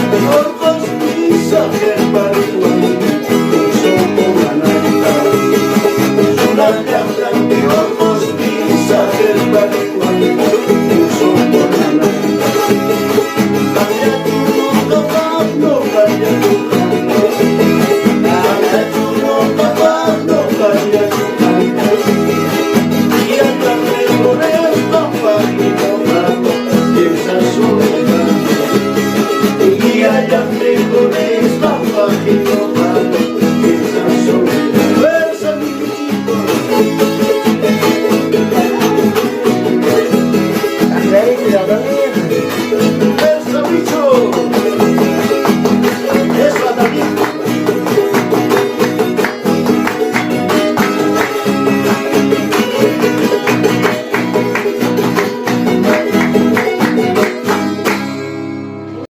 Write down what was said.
Orcos bisa berbaruan puso ko mananita. Sulat yang ganti orcos bisa berbaruan puso ko mananita. Kaya tulong kapagno, kaya tulong kaya tulong kapagno, kaya tulong Iyan lang memories ng pagkinabato sa soledad. Iyan lang memories ng pagkinabato sa soledad. Versa mi chico